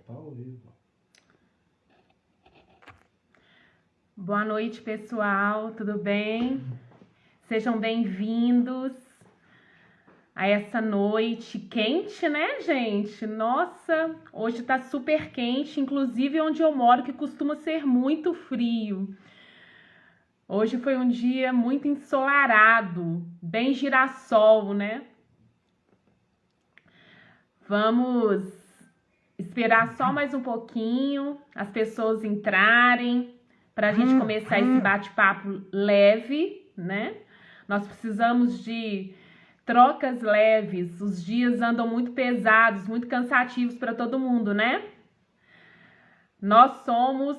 Tá ao vivo. Boa noite, pessoal, tudo bem? Sejam bem-vindos a essa noite quente, né, gente? Nossa, hoje tá super quente, inclusive onde eu moro, que costuma ser muito frio. Hoje foi um dia muito ensolarado, bem girassol, né? Vamos esperar só mais um pouquinho, as pessoas entrarem, para a gente começar esse bate-papo leve, né? Nós precisamos de trocas leves. Os dias andam muito pesados, muito cansativos para todo mundo, né? Nós somos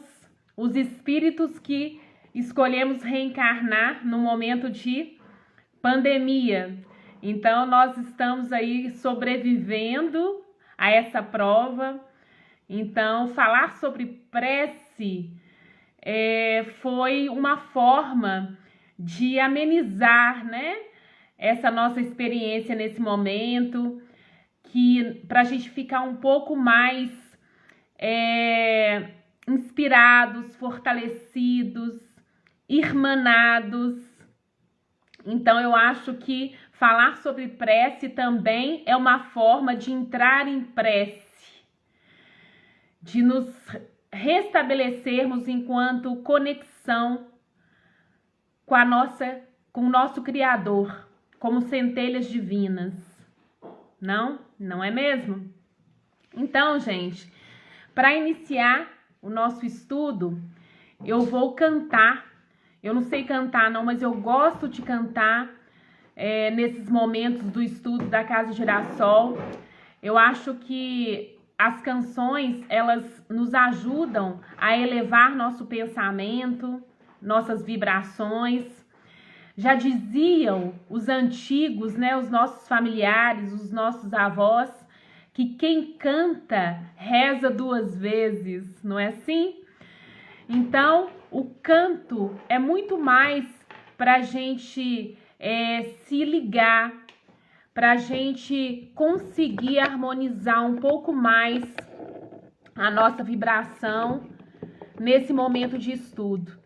os espíritos que escolhemos reencarnar no momento de pandemia. Então, nós estamos aí sobrevivendo a essa prova. Então, falar sobre prece foi uma forma de amenizar, né, essa nossa experiência nesse momento, que para a gente ficar um pouco mais inspirados, fortalecidos, irmanados. Então, eu acho que falar sobre prece também é uma forma de entrar em prece, de nos restabelecermos enquanto conexão com o nosso Criador, como centelhas divinas. Não é mesmo? Então, gente, para iniciar o nosso estudo, eu vou cantar. Eu não sei cantar não, mas eu gosto de cantar nesses momentos do estudo da Casa Girassol. Eu acho que as canções, elas nos ajudam a elevar nosso pensamento, nossas vibrações. Já diziam os antigos, né, os nossos familiares, os nossos avós, que quem canta reza duas vezes, não é assim? Então, o canto é muito mais para a gente se ligar, para a gente conseguir harmonizar um pouco mais a nossa vibração nesse momento de estudo.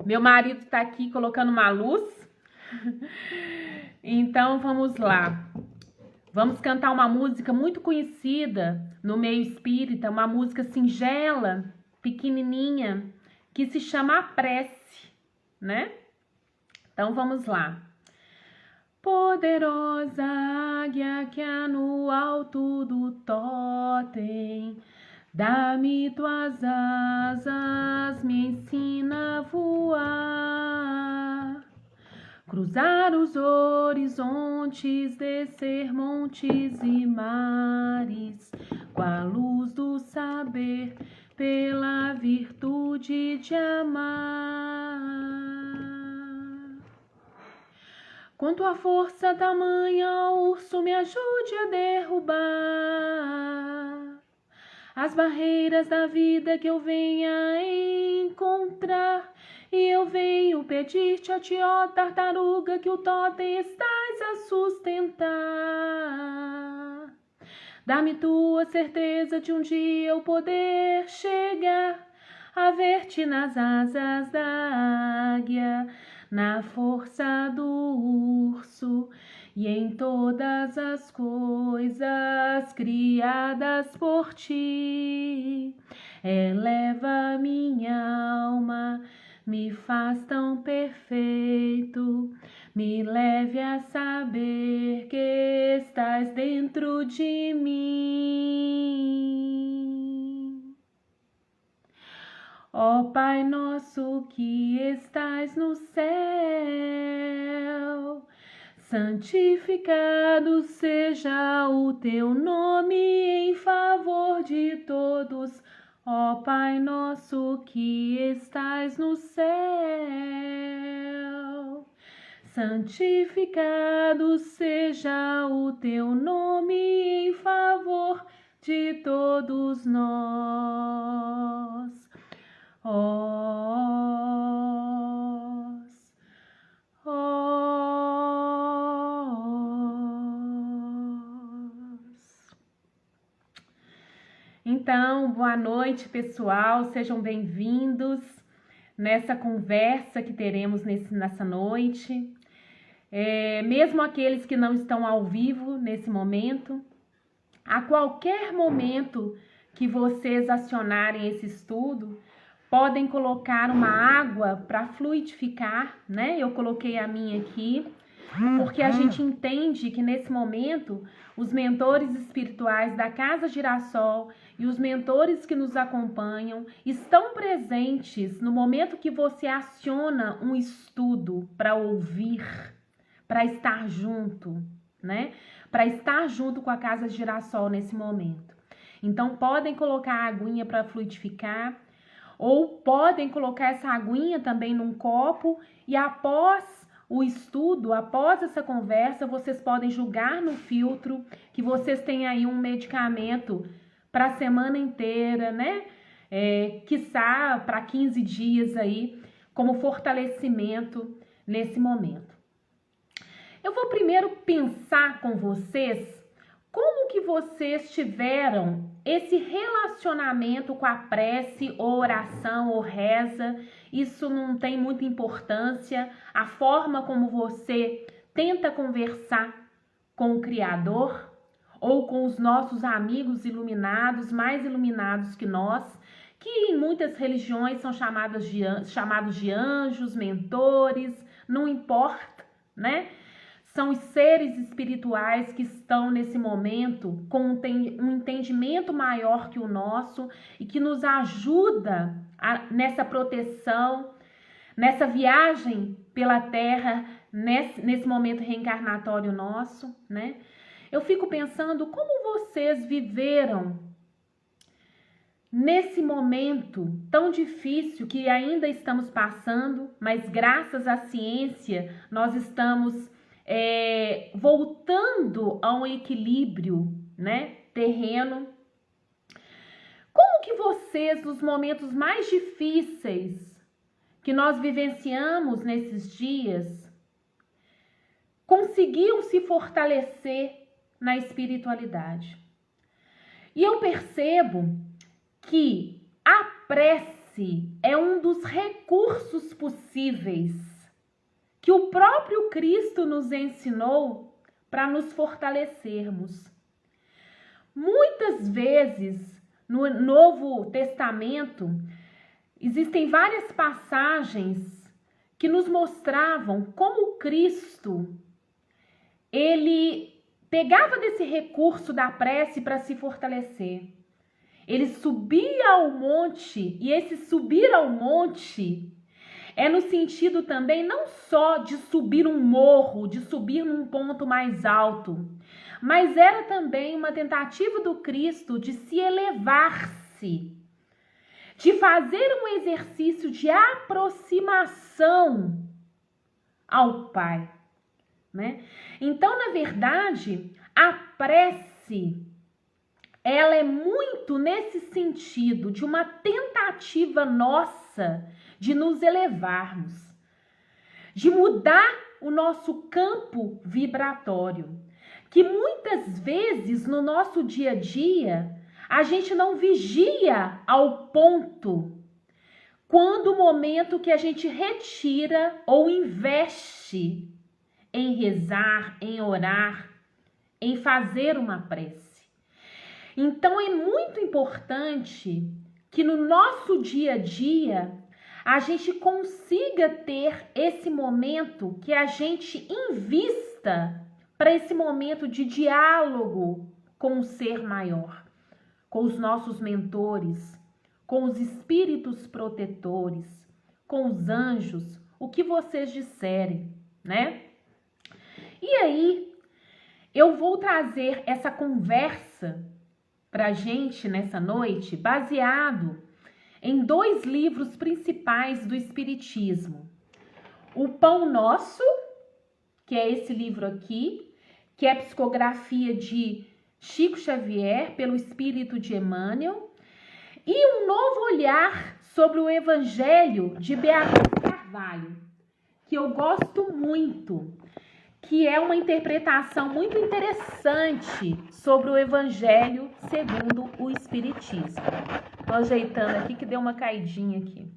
Meu marido está aqui colocando uma luz. Então, vamos lá. Vamos cantar uma música muito conhecida no meio espírita, uma música singela, pequenininha, que se chama A Prece, né? Então, vamos lá. Poderosa águia que há no alto do totem, dá-me tuas asas, me ensina a voar, cruzar os horizontes, descer montes e mares, com a luz do saber, pela virtude de amar. Com tua força tamanha, urso, me ajude a derrubar as barreiras da vida que eu venha encontrar. E eu venho pedir-te, ó tió tartaruga, que o totem estás a sustentar. Dá-me tua certeza de um dia eu poder chegar a ver-te nas asas da águia, na força do urso e em todas as coisas criadas por ti. Eleva minha alma, me faz tão perfeito, me leve a saber que estás dentro de mim. Ó Pai nosso que estás no céu, santificado seja o teu nome em favor de todos. Ó Pai nosso que estás no céu, santificado seja o teu nome em favor de todos nós. Então, boa noite, pessoal. Sejam bem-vindos nessa conversa que teremos nessa noite. Mesmo aqueles que não estão ao vivo nesse momento, a qualquer momento que vocês acionarem esse estudo, podem colocar uma água para fluidificar, né? Eu coloquei a minha aqui, porque a gente entende que nesse momento os mentores espirituais da Casa Girassol e os mentores que nos acompanham estão presentes no momento que você aciona um estudo para ouvir, para estar junto, né? Para estar junto com a Casa Girassol nesse momento. Então podem colocar a aguinha para fluidificar, ou podem colocar essa aguinha também num copo e após o estudo, após essa conversa, vocês podem jogar no filtro que vocês têm aí um medicamento para a semana inteira, né? Quiçá para 15 dias aí, como fortalecimento nesse momento. Eu vou primeiro pensar com vocês como que vocês tiveram esse relacionamento com a prece, ou oração, ou reza. Isso não tem muita importância. A forma como você tenta conversar com o Criador ou com os nossos amigos iluminados, mais iluminados que nós, que em muitas religiões são chamados de anjos, mentores, não importa, né? São os seres espirituais que estão nesse momento com um entendimento maior que o nosso e que nos ajuda nessa proteção, nessa viagem pela Terra, nesse momento reencarnatório nosso, né? Eu fico pensando como vocês viveram nesse momento tão difícil que ainda estamos passando, mas graças à ciência nós estamos voltando a um equilíbrio, né, terreno. Como que vocês, nos momentos mais difíceis que nós vivenciamos nesses dias, conseguiam se fortalecer na espiritualidade? E eu percebo que a prece é um dos recursos possíveis que o próprio Cristo nos ensinou para nos fortalecermos. Muitas vezes, no Novo Testamento, existem várias passagens que nos mostravam como Cristo, ele pegava desse recurso da prece para se fortalecer. Ele subia ao monte, e esse subir ao monte é no sentido também não só de subir um morro, de subir num ponto mais alto, mas era também uma tentativa do Cristo de se elevar-se, de fazer um exercício de aproximação ao Pai, né? Então, na verdade, a prece, ela é muito nesse sentido de uma tentativa nossa de nos elevarmos, de mudar o nosso campo vibratório, que muitas vezes no nosso dia a dia a gente não vigia ao ponto quando o momento que a gente retira ou investe em rezar, em orar, em fazer uma prece. Então é muito importante que no nosso dia a dia a gente consiga ter esse momento, que a gente invista para esse momento de diálogo com o ser maior, com os nossos mentores, com os espíritos protetores, com os anjos, o que vocês disserem, né? E aí, eu vou trazer essa conversa para a gente nessa noite, baseado em 2 livros principais do Espiritismo. O Pão Nosso, que é esse livro aqui, que é a psicografia de Chico Xavier pelo Espírito de Emmanuel, e Um Novo Olhar sobre o Evangelho de Beatriz Carvalho, que eu gosto muito, que é uma interpretação muito interessante sobre o Evangelho segundo o Espiritismo. Estou ajeitando aqui que deu uma caidinha aqui.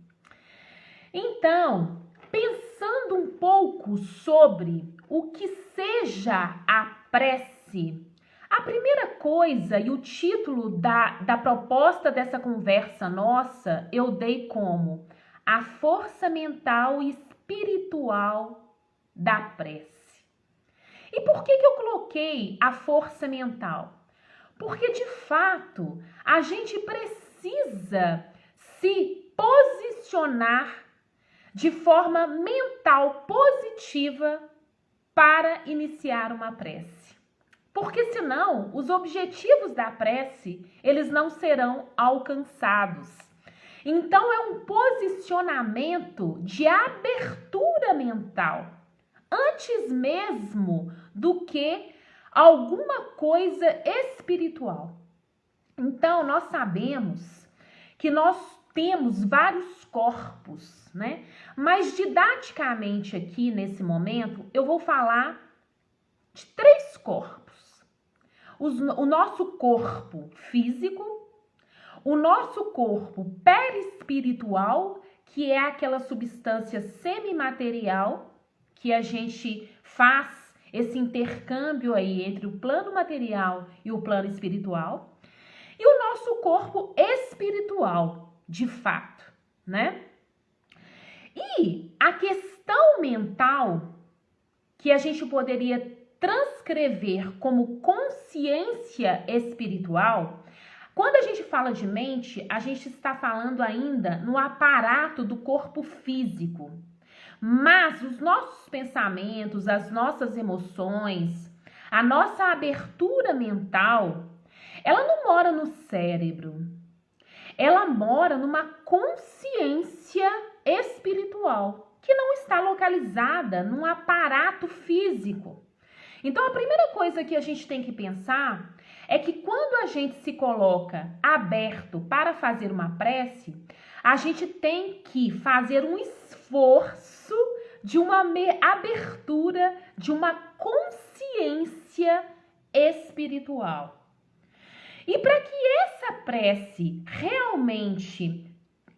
Então, pensando um pouco sobre o que seja a prece, a primeira coisa e o título da proposta dessa conversa nossa, eu dei como a força mental e espiritual da prece. E por que eu coloquei a força mental? Porque, de fato, a gente precisa se posicionar de forma mental positiva para iniciar uma prece. Porque senão, os objetivos da prece, eles não serão alcançados. Então, é um posicionamento de abertura mental, antes mesmo do que alguma coisa espiritual. Então, nós sabemos que nós temos vários corpos, né? Mas didaticamente aqui, nesse momento, eu vou falar de 3 corpos. O nosso corpo físico, o nosso corpo perispiritual, que é aquela substância semimaterial que a gente faz esse intercâmbio aí entre o plano material e o plano espiritual, e o nosso corpo espiritual, de fato, né? E a questão mental, que a gente poderia transcrever como consciência espiritual, quando a gente fala de mente, a gente está falando ainda no aparato do corpo físico. Mas os nossos pensamentos, as nossas emoções, a nossa abertura mental, ela não mora no cérebro. Ela mora numa consciência espiritual, que não está localizada num aparato físico. Então, a primeira coisa que a gente tem que pensar é que quando a gente se coloca aberto para fazer uma prece, a gente tem que fazer um esforço de uma abertura, de uma consciência espiritual. E para que essa prece realmente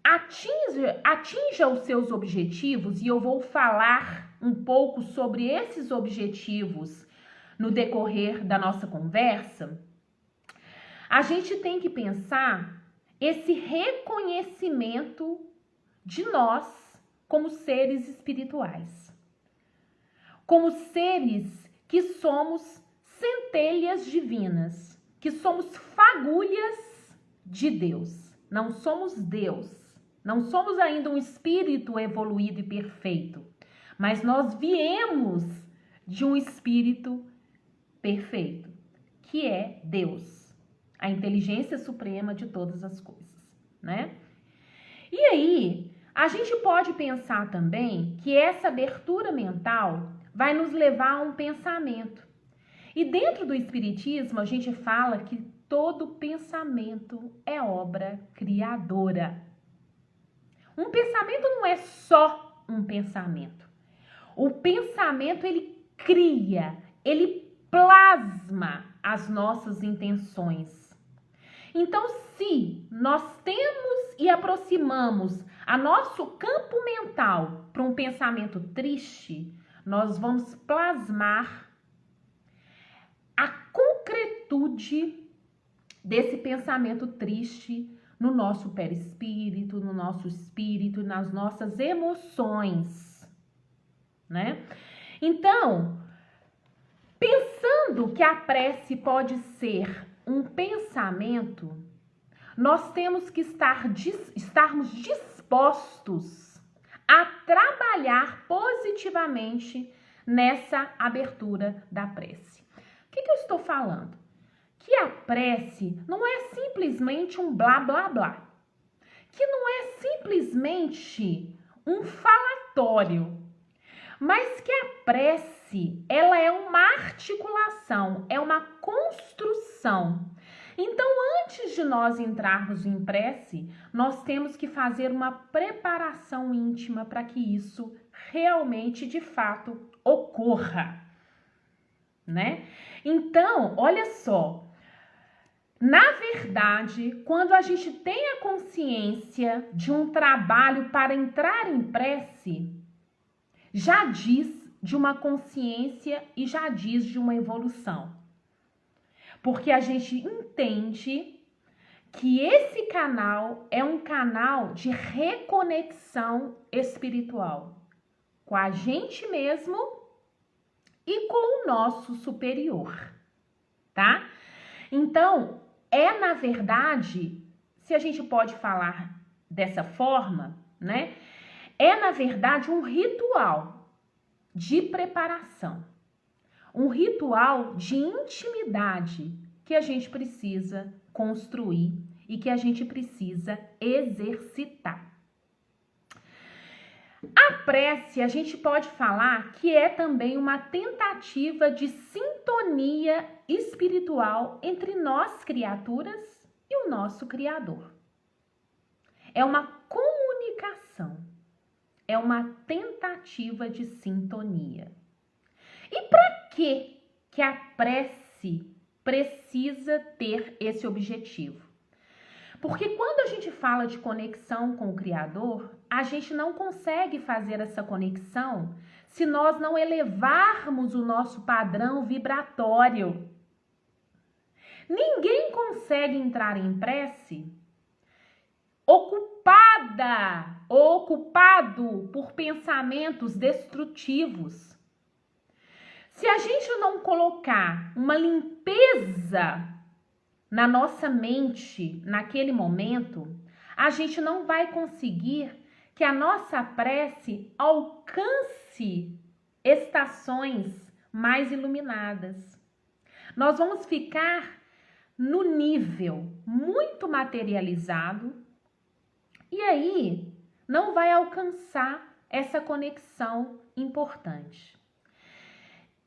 atinja os seus objetivos, e eu vou falar um pouco sobre esses objetivos no decorrer da nossa conversa, a gente tem que pensar esse reconhecimento de nós como seres espirituais, como seres que somos centelhas divinas, que somos fagulhas de Deus. Não somos Deus, não somos ainda um espírito evoluído e perfeito, mas nós viemos de um espírito perfeito, que é Deus, a inteligência suprema de todas as coisas, né? E aí, a gente pode pensar também que essa abertura mental vai nos levar a um pensamento. E dentro do Espiritismo, a gente fala que todo pensamento é obra criadora. Um pensamento não é só um pensamento. O pensamento, ele cria, ele plasma as nossas intenções. Então, se nós temos e aproximamos a nosso campo mental para um pensamento triste, nós vamos plasmar a concretude desse pensamento triste no nosso perispírito, no nosso espírito, nas nossas emoções, né? Então, pensando que a prece pode ser um pensamento, nós temos que estarmos dispostos a trabalhar positivamente nessa abertura da prece. O que eu estou falando? Que a prece não é simplesmente um blá blá blá, que não é simplesmente um falatório, mas que a prece, ela é uma articulação, é uma construção. Então, antes de nós entrarmos em prece, nós temos que fazer uma preparação íntima para que isso realmente, de fato, ocorra, né? Então, olha só, na verdade, quando a gente tem a consciência de um trabalho para entrar em prece, já diz de uma consciência e já diz de uma evolução. Porque a gente entende que esse canal é um canal de reconexão espiritual com a gente mesmo e com o nosso superior, tá? Então, na verdade, se a gente pode falar dessa forma, né? É, na verdade, um ritual de preparação, um ritual de intimidade que a gente precisa construir e que a gente precisa exercitar. A prece, a gente pode falar que é também uma tentativa de sintonia espiritual entre nós, criaturas, e o nosso Criador. É uma comunicação, é uma tentativa de sintonia. E para que a prece precisa ter esse objetivo? Porque quando a gente fala de conexão com o Criador, a gente não consegue fazer essa conexão se nós não elevarmos o nosso padrão vibratório. Ninguém consegue entrar em prece ocupado por pensamentos destrutivos. Se a gente não colocar uma limpeza na nossa mente, naquele momento, a gente não vai conseguir que a nossa prece alcance estações mais iluminadas. Nós vamos ficar no nível muito materializado e aí não vai alcançar essa conexão importante.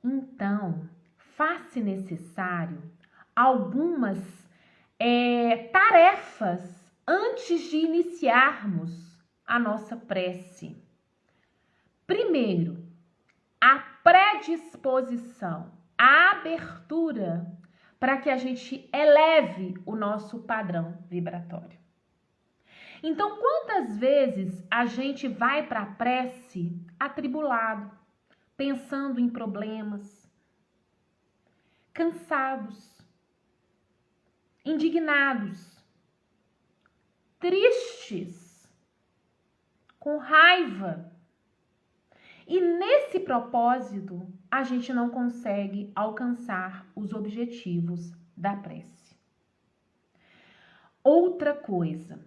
Então, faz-se necessário algumas tarefas antes de iniciarmos a nossa prece. Primeiro, a predisposição, a abertura para que a gente eleve o nosso padrão vibratório. Então, quantas vezes a gente vai para a prece atribulado, pensando em problemas, cansados, indignados, tristes, com raiva. E nesse propósito, a gente não consegue alcançar os objetivos da prece. Outra coisa,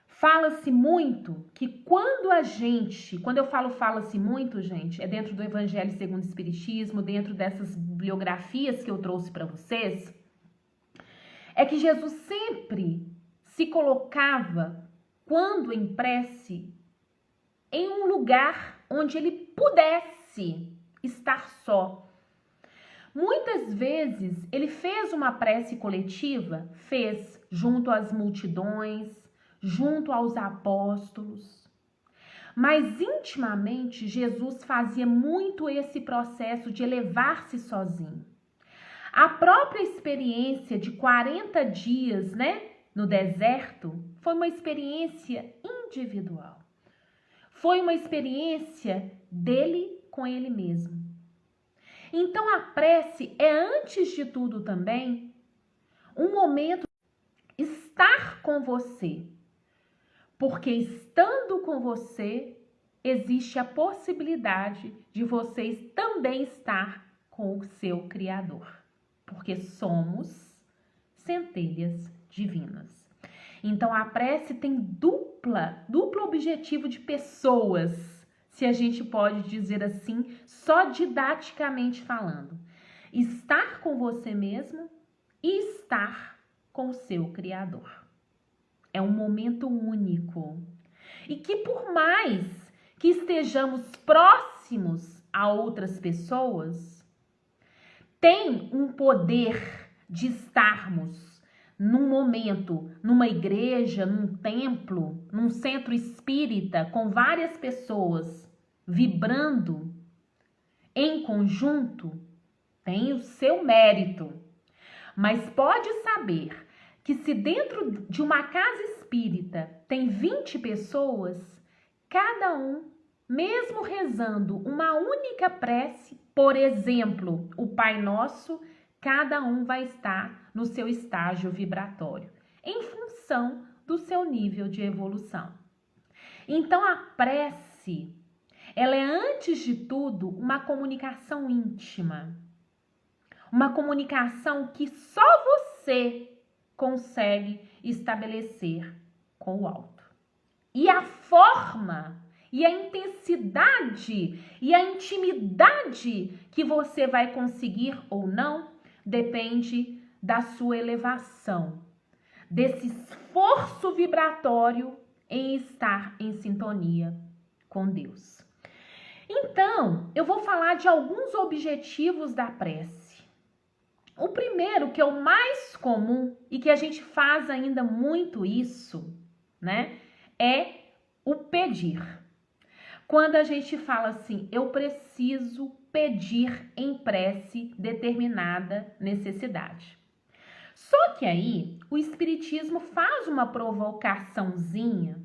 fala-se muito que quando eu falo fala-se muito, gente, é dentro do Evangelho segundo o Espiritismo, dentro dessas biografias que eu trouxe para vocês, é que Jesus sempre se colocava, quando em prece, em um lugar onde ele pudesse estar só. Muitas vezes ele fez uma prece coletiva, fez junto às multidões, junto aos apóstolos. Mas intimamente Jesus fazia muito esse processo de elevar-se sozinho. A própria experiência de 40 dias, no deserto, foi uma experiência individual. Foi uma experiência dele com ele mesmo. Então a prece é, antes de tudo também, um momento de estar com você. Porque estando com você, existe a possibilidade de vocês também estar com o seu Criador. Porque somos centelhas divinas. Então a prece tem duplo objetivo de pessoas, se a gente pode dizer assim, só didaticamente falando. Estar com você mesmo e estar com o seu Criador. É um momento único. E que por mais que estejamos próximos a outras pessoas, tem um poder de estarmos num momento, numa igreja, num templo, num centro espírita, com várias pessoas vibrando em conjunto, tem o seu mérito. Mas pode saber que se dentro de uma casa espírita tem 20 pessoas, cada um, mesmo rezando uma única prece, por exemplo, o Pai Nosso, cada um vai estar no seu estágio vibratório, em função do seu nível de evolução. Então, a prece, ela é, antes de tudo, uma comunicação íntima. Uma comunicação que só você consegue estabelecer com o alto. E a forma, e a intensidade, e a intimidade que você vai conseguir ou não, depende da sua elevação, desse esforço vibratório em estar em sintonia com Deus. Então, eu vou falar de alguns objetivos da prece. O primeiro, que é o mais comum e que a gente faz ainda muito isso, né, é o pedir. Quando a gente fala assim, eu preciso pedir em prece determinada necessidade. Só que aí o Espiritismo faz uma provocaçãozinha,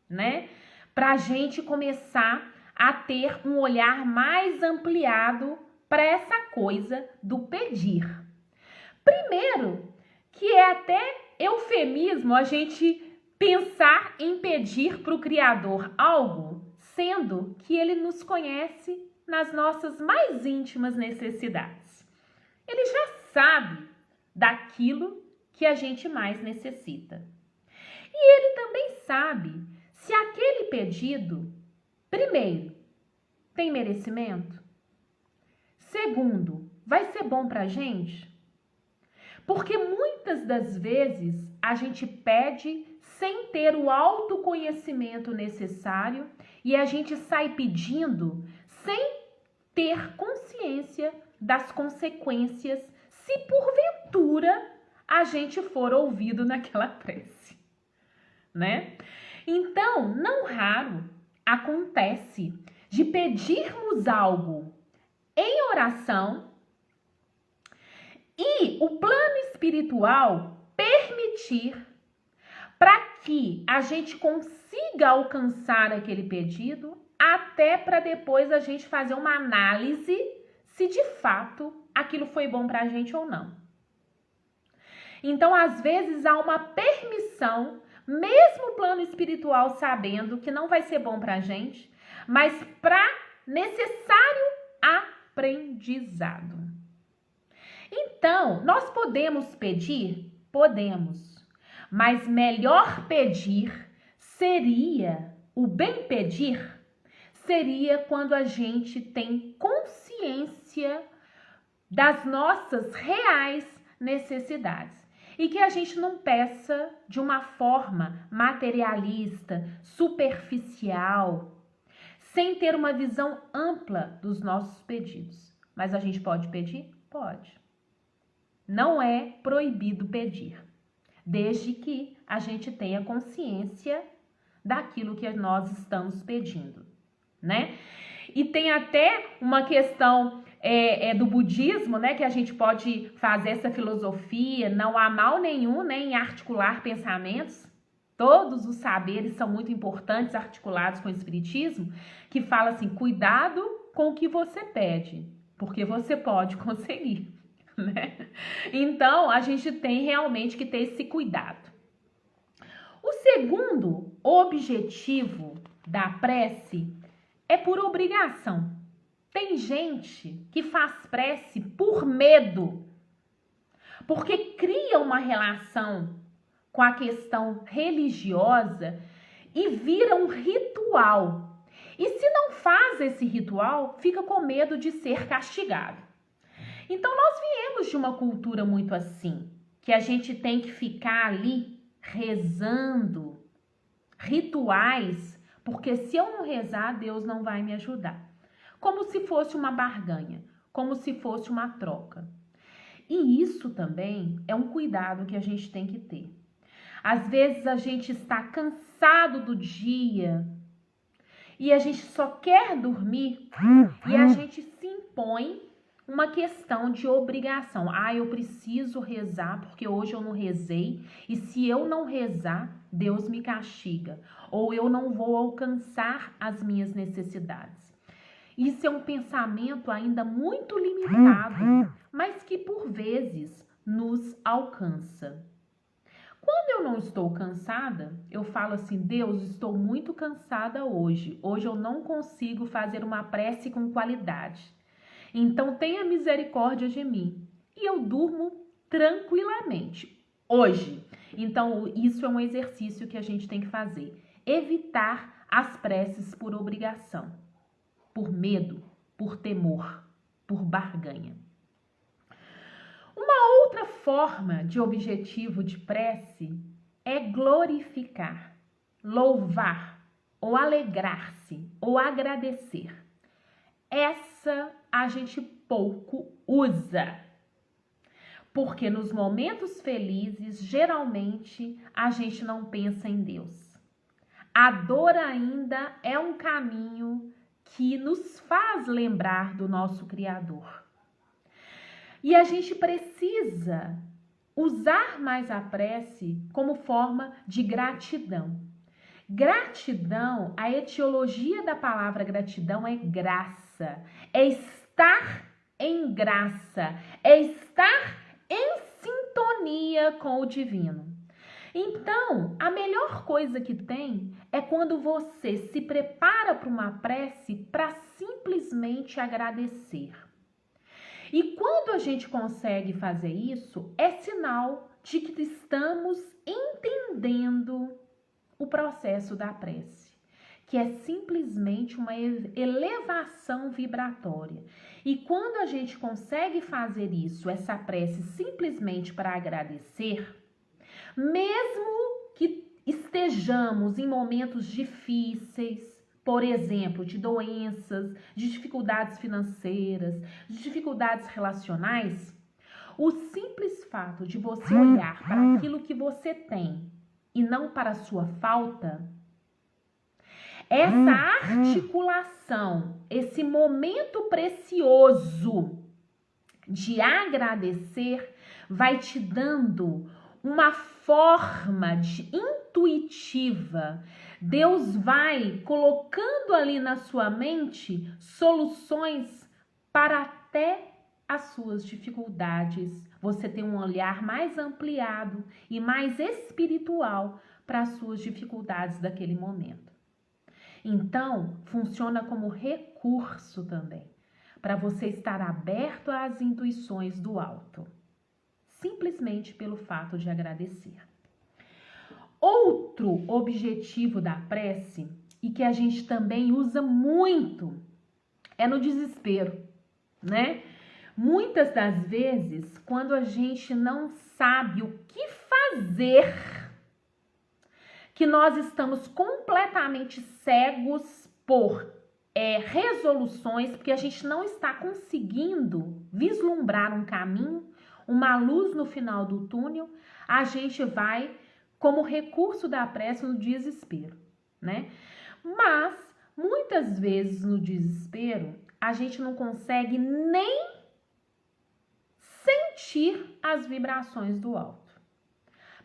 né, para a gente começar a ter um olhar mais ampliado para essa coisa do pedir. Primeiro, que é até eufemismo a gente pensar em pedir para o Criador algo, sendo que Ele nos conhece nas nossas mais íntimas necessidades. Ele já sabe daquilo que a gente mais necessita. E Ele também sabe se aquele pedido, primeiro, tem merecimento. Segundo, vai ser bom para a gente. Porque muitas das vezes a gente pede sem ter o autoconhecimento necessário e a gente sai pedindo sem ter consciência das consequências se porventura a gente for ouvido naquela prece, né? Então, não raro acontece de pedirmos algo em oração e o plano espiritual permitir para que a gente consiga alcançar aquele pedido, até para depois a gente fazer uma análise se de fato aquilo foi bom para a gente ou não. Então, às vezes há uma permissão, mesmo o plano espiritual sabendo que não vai ser bom para a gente, mas para necessário aprendizado. Então, nós podemos pedir? Podemos. Mas melhor pedir seria, o bem pedir, seria quando a gente tem consciência das nossas reais necessidades. E que a gente não peça de uma forma materialista, superficial, sem ter uma visão ampla dos nossos pedidos. Mas a gente pode pedir? Pode. Não é proibido pedir, desde que a gente tenha consciência daquilo que nós estamos pedindo, né? E tem até uma questão do budismo, né? Que a gente pode fazer essa filosofia, não há mal nenhum, né, em articular pensamentos. Todos os saberes são muito importantes articulados com o espiritismo, que fala assim, cuidado com o que você pede, porque você pode conseguir. Né? Então, a gente tem realmente que ter esse cuidado. O segundo objetivo da prece é por obrigação. Tem gente que faz prece por medo, porque cria uma relação com a questão religiosa e vira um ritual. E se não faz esse ritual, fica com medo de ser castigado. Então, nós viemos de uma cultura muito assim, que a gente tem que ficar ali rezando rituais, porque se eu não rezar, Deus não vai me ajudar. Como se fosse uma barganha, como se fosse uma troca. E isso também é um cuidado que a gente tem que ter. Às vezes a gente está cansado do dia e a gente só quer dormir e a gente se impõe uma questão de obrigação. Ah, eu preciso rezar porque hoje eu não rezei e se eu não rezar, Deus me castiga. Ou eu não vou alcançar as minhas necessidades. Isso é um pensamento ainda muito limitado, mas que por vezes nos alcança. Quando eu não estou cansada, eu falo assim: Deus, estou muito cansada hoje. Hoje eu não consigo fazer uma prece com qualidade. Então tenha misericórdia de mim. E eu durmo tranquilamente. Hoje. Então isso é um exercício que a gente tem que fazer. Evitar as preces por obrigação, por medo, por temor, por barganha. Uma outra forma de objetivo de prece é glorificar, louvar, ou alegrar-se, ou agradecer. Essa a gente pouco usa, porque nos momentos felizes, geralmente, a gente não pensa em Deus. A dor ainda é um caminho que nos faz lembrar do nosso Criador. E a gente precisa usar mais a prece como forma de gratidão. Gratidão, a etiologia da palavra gratidão é graça, é estar em graça, é estar em sintonia com o divino. Então, a melhor coisa que tem é quando você se prepara para uma prece para simplesmente agradecer. E quando a gente consegue fazer isso, é sinal de que estamos entendendo o processo da prece, que é simplesmente uma elevação vibratória. E quando a gente consegue fazer isso, essa prece simplesmente para agradecer, mesmo que estejamos em momentos difíceis, por exemplo, de doenças, de dificuldades financeiras, de dificuldades relacionais, o simples fato de você olhar para aquilo que você tem e não para a sua falta, essa articulação, esse momento precioso de agradecer vai te dando uma forma intuitiva. Deus vai colocando ali na sua mente soluções para até as suas dificuldades. Você tem um olhar mais ampliado e mais espiritual para as suas dificuldades daquele momento. Então, funciona como recurso também, para você estar aberto às intuições do alto, simplesmente pelo fato de agradecer. Outro objetivo da prece, e que a gente também usa muito, é no desespero, né? Muitas das vezes, quando a gente não sabe o que fazer, que nós estamos completamente cegos por resoluções, porque a gente não está conseguindo vislumbrar um caminho, uma luz no final do túnel, a gente vai como recurso da prece no desespero, né? Mas muitas vezes no desespero a gente não consegue nem sentir as vibrações do alto.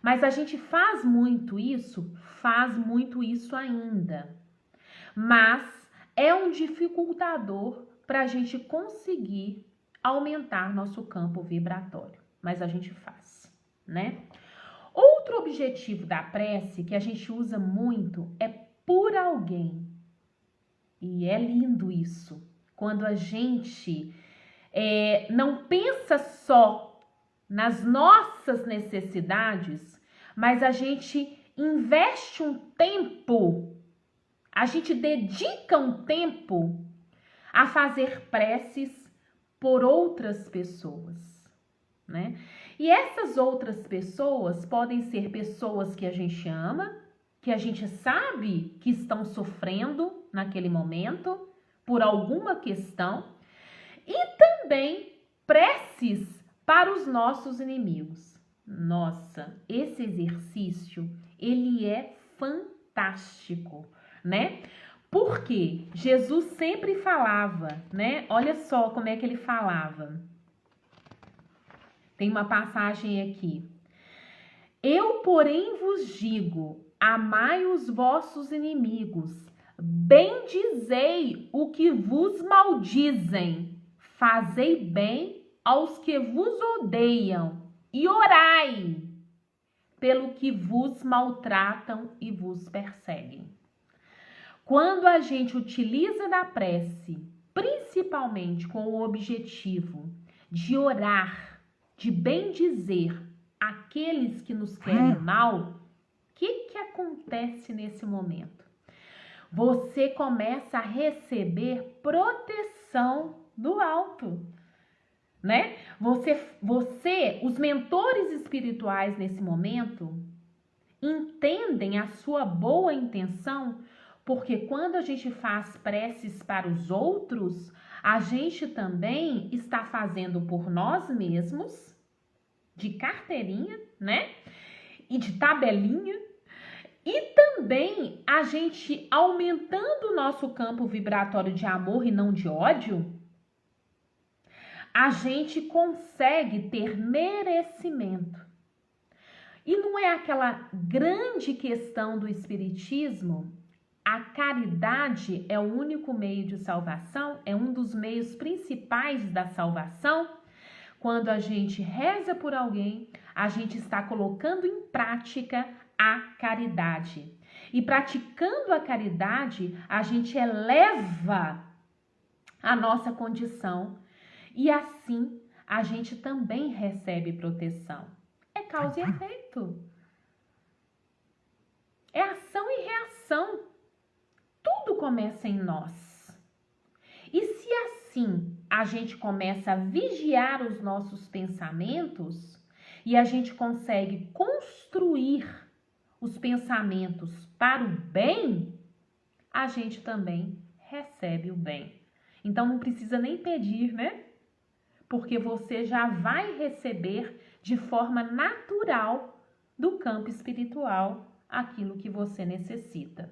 Mas a gente faz muito isso ainda. Mas é um dificultador para a gente conseguir aumentar nosso campo vibratório. Mas a gente faz, né? Outro objetivo da prece que a gente usa muito é por alguém. E é lindo isso. Quando a gente não pensa só nas nossas necessidades, mas a gente investe um tempo, a gente dedica um tempo a fazer preces por outras pessoas, né? E essas outras pessoas podem ser pessoas que a gente ama, que a gente sabe que estão sofrendo naquele momento por alguma questão, e também preces para os nossos inimigos. Nossa, esse exercício, ele é fantástico, né? Porque Jesus sempre falava, né? Olha só como é que ele falava. Tem uma passagem aqui. Eu, porém, vos digo, amai os vossos inimigos, bendizei o que vos maldizem, fazei bem aos que vos odeiam e orai pelo que vos maltratam e vos perseguem. Quando a gente utiliza da prece, principalmente com o objetivo de orar, de bendizer aqueles que nos querem mal, o que acontece nesse momento? Você começa a receber proteção do alto, né? Os mentores espirituais nesse momento entendem a sua boa intenção, porque quando a gente faz preces para os outros, a gente também está fazendo por nós mesmos, de carteirinha, né? E de tabelinha. E também a gente aumentando o nosso campo vibratório de amor e não de ódio, a gente consegue ter merecimento. E não é aquela grande questão do espiritismo? A caridade é o único meio de salvação, é um dos meios principais da salvação. Quando a gente reza por alguém, a gente está colocando em prática a caridade. E praticando a caridade, a gente eleva a nossa condição e assim a gente também recebe proteção. É causa e efeito. É ação e reação. Tudo começa em nós. E se assim a gente começa a vigiar os nossos pensamentos e a gente consegue construir os pensamentos para o bem, a gente também recebe o bem. Então não precisa nem pedir, né? Porque você já vai receber de forma natural do campo espiritual aquilo que você necessita.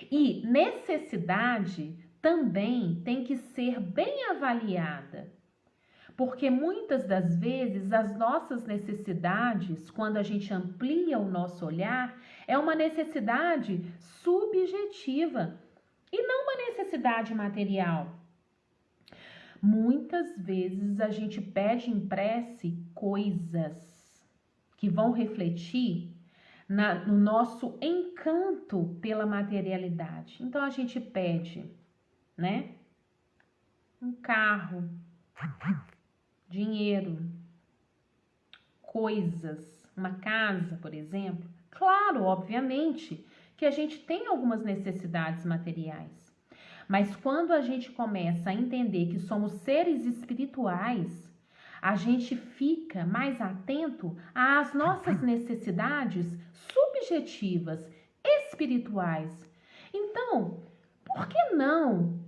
E necessidade também tem que ser bem avaliada, porque muitas das vezes as nossas necessidades, quando a gente amplia o nosso olhar, é uma necessidade subjetiva e não uma necessidade material. Muitas vezes a gente pede em prece coisas que vão refletir no nosso encanto pela materialidade. Então a gente pede, né? Um carro, dinheiro, coisas, uma casa, por exemplo. Claro, obviamente, que a gente tem algumas necessidades materiais. Mas quando a gente começa a entender que somos seres espirituais, a gente fica mais atento às nossas necessidades subjetivas, espirituais. Então, por que não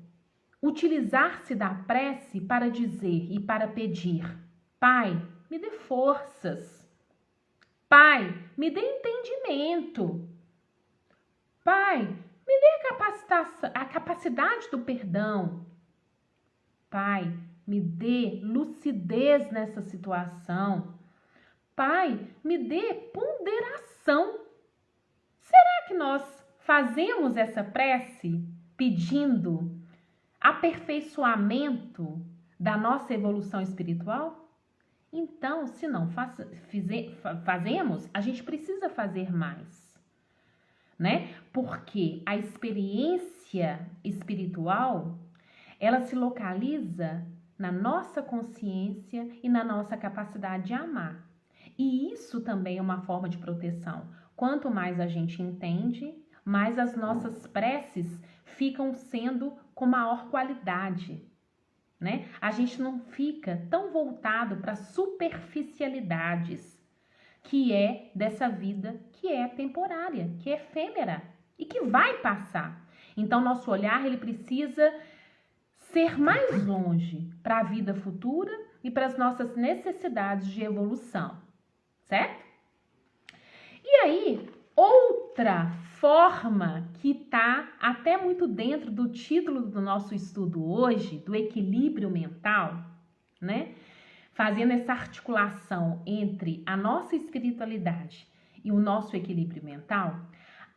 utilizar-se da prece para dizer e para pedir: Pai, me dê forças. Pai, me dê entendimento. Pai, me dê a capacidade do perdão. Pai, me dê lucidez nessa situação. Pai, me dê ponderação. Será que nós fazemos essa prece pedindo aperfeiçoamento da nossa evolução espiritual? Então, se não fazemos, a gente precisa fazer mais, né? Porque a experiência espiritual, ela se localiza na nossa consciência e na nossa capacidade de amar. E isso também é uma forma de proteção. Quanto mais a gente entende, mais as nossas preces ficam sendo com maior qualidade, né? A gente não fica tão voltado para superficialidades, que é dessa vida que é temporária, que é efêmera e que vai passar. Então, nosso olhar, ele precisa ser mais longe para a vida futura e para as nossas necessidades de evolução, certo? E aí, outra outra forma que está até muito dentro do título do nosso estudo hoje, do equilíbrio mental, né? Fazendo essa articulação entre a nossa espiritualidade e o nosso equilíbrio mental,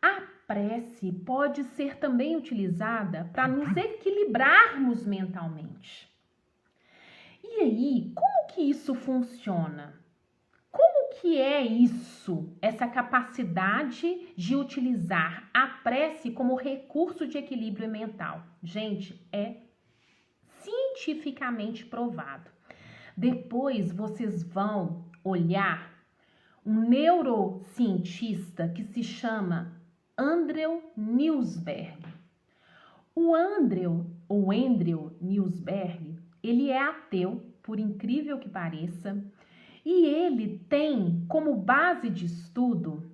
a prece pode ser também utilizada para nos equilibrarmos mentalmente. E aí, como que isso funciona? Como que é isso, essa capacidade de utilizar a prece como recurso de equilíbrio mental? Gente, é cientificamente provado. Depois vocês vão olhar um neurocientista que se chama Andrew Newsberg. O Andrew Newsberg, ele é ateu, por incrível que pareça, e ele tem como base de estudo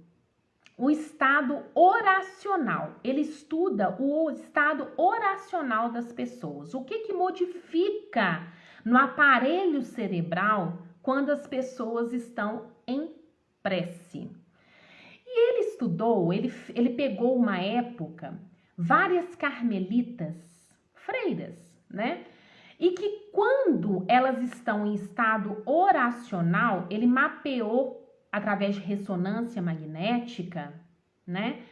o estado oracional. Ele estuda o estado oracional das pessoas. O que modifica no aparelho cerebral quando as pessoas estão em prece. E ele estudou, ele pegou uma época, várias carmelitas, freiras, né? E que quando elas estão em estado oracional, ele mapeou através de ressonância magnética, né?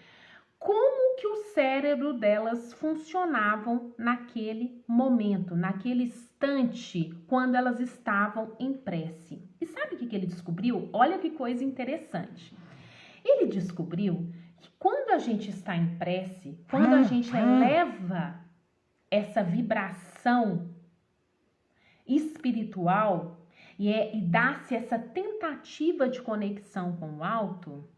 Como que o cérebro delas funcionavam naquele momento, naquele instante, quando elas estavam em prece. E sabe o que ele descobriu? Olha que coisa interessante. Ele descobriu que quando a gente está em prece, quando a gente eleva essa vibração espiritual e dá-se essa tentativa de conexão com o alto,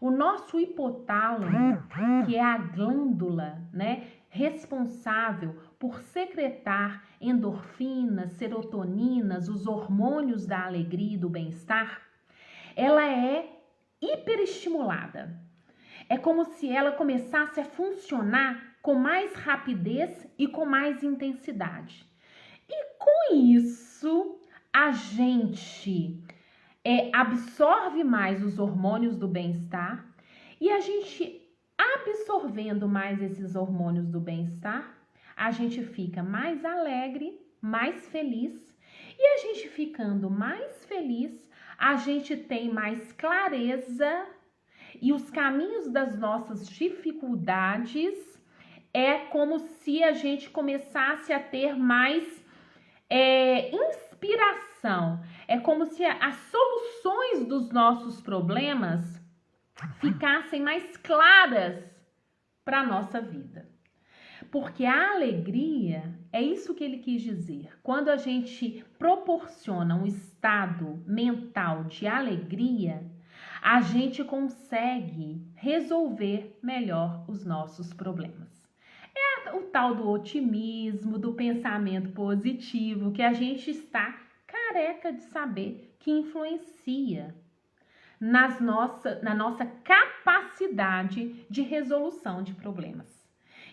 o nosso hipotálamo, que é a glândula, né, responsável por secretar endorfinas, serotoninas, os hormônios da alegria e do bem-estar, ela é hiperestimulada. É como se ela começasse a funcionar com mais rapidez e com mais intensidade. E com isso, a gente absorve mais os hormônios do bem-estar e a gente absorvendo mais esses hormônios do bem-estar, a gente fica mais alegre, mais feliz e a gente ficando mais feliz, a gente tem mais clareza e os caminhos das nossas dificuldades é como se a gente começasse a ter mais inspiração. É como se as soluções dos nossos problemas ficassem mais claras para a nossa vida. Porque a alegria, é isso que ele quis dizer. Quando a gente proporciona um estado mental de alegria, a gente consegue resolver melhor os nossos problemas. O tal do otimismo, do pensamento positivo, que a gente está careca de saber que influencia na nossa capacidade de resolução de problemas.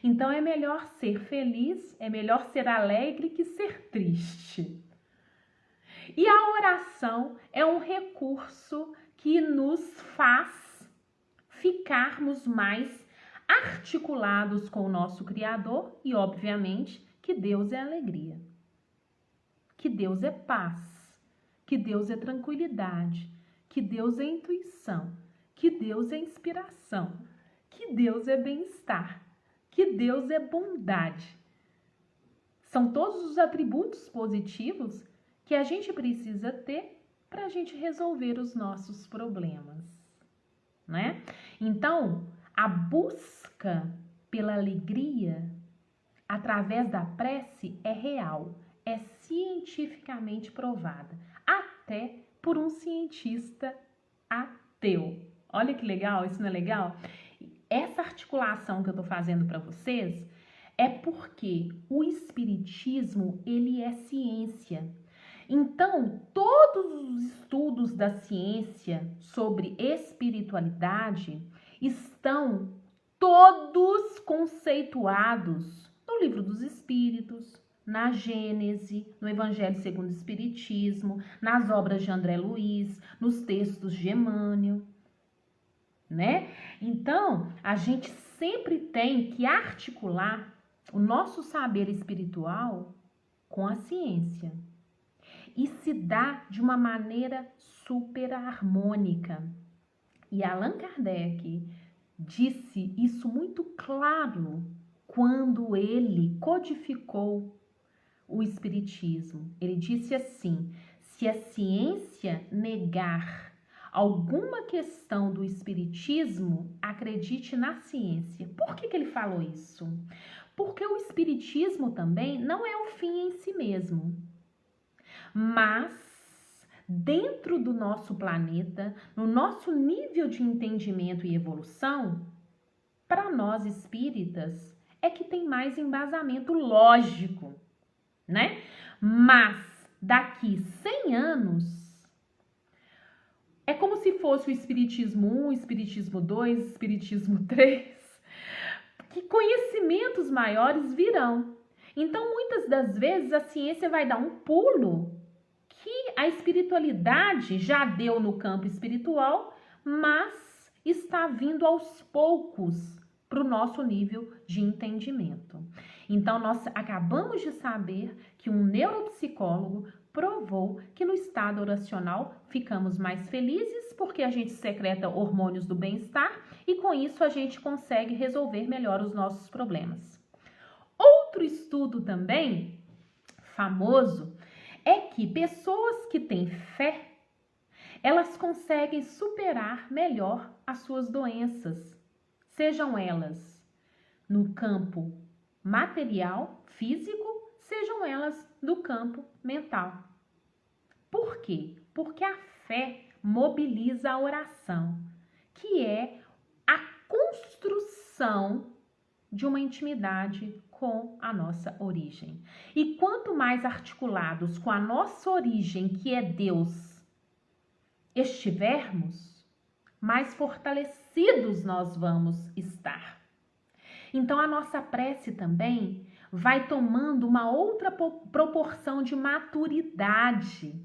Então é melhor ser feliz, é melhor ser alegre que ser triste. E a oração é um recurso que nos faz ficarmos mais articulados com o nosso Criador e, obviamente, que Deus é alegria, que Deus é paz, que Deus é tranquilidade, que Deus é intuição, que Deus é inspiração, que Deus é bem-estar, que Deus é bondade. São todos os atributos positivos que a gente precisa ter para a gente resolver os nossos problemas, né? Então, a busca pela alegria através da prece é real, é cientificamente provada, até por um cientista ateu. Olha que legal, isso não é legal? Essa articulação que eu tô fazendo para vocês é porque o espiritismo, ele é ciência. Então, todos os estudos da ciência sobre espiritualidade estão todos conceituados no Livro dos Espíritos, na Gênese, no Evangelho segundo o Espiritismo, nas obras de André Luiz, nos textos de Emmanuel, né? Então, a gente sempre tem que articular o nosso saber espiritual com a ciência. E se dá de uma maneira super harmônica. E Allan Kardec disse isso muito claro quando ele codificou o Espiritismo. Ele disse assim: se a ciência negar alguma questão do Espiritismo, acredite na ciência. Por que ele falou isso? Porque o Espiritismo também não é o fim em si mesmo, mas dentro do nosso planeta, no nosso nível de entendimento e evolução, para nós espíritas, é que tem mais embasamento lógico, né? Mas daqui 100 anos, é como se fosse o Espiritismo 1, Espiritismo 2, Espiritismo 3, que conhecimentos maiores virão. Então, muitas das vezes, a ciência vai dar um pulo que a espiritualidade já deu no campo espiritual, mas está vindo aos poucos para o nosso nível de entendimento. Então, nós acabamos de saber que um neuropsicólogo provou que no estado oracional ficamos mais felizes porque a gente secreta hormônios do bem-estar e com isso a gente consegue resolver melhor os nossos problemas. Outro estudo também famoso é que pessoas que têm fé, elas conseguem superar melhor as suas doenças, sejam elas no campo material, físico, sejam elas do campo mental. Por quê? Porque a fé mobiliza a oração, que é a construção de uma intimidade com a nossa origem. E quanto mais articulados com a nossa origem, que é Deus, estivermos, mais fortalecidos nós vamos estar. Então a nossa prece também vai tomando uma outra proporção de maturidade.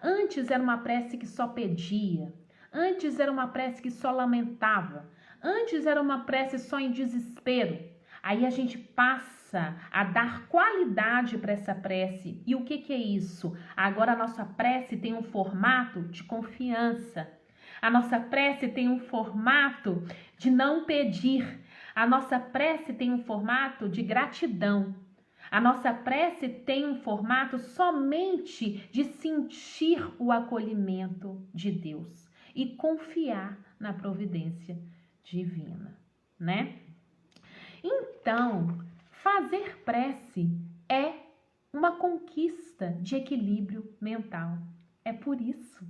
Antes era uma prece que só pedia, antes era uma prece que só lamentava, antes era uma prece só em desespero. Aí a gente passa a dar qualidade para essa prece. E o que é isso? Agora a nossa prece tem um formato de confiança. A nossa prece tem um formato de não pedir. A nossa prece tem um formato de gratidão. A nossa prece tem um formato somente de sentir o acolhimento de Deus e confiar na providência divina, né? Então, fazer prece é uma conquista de equilíbrio mental. É por isso,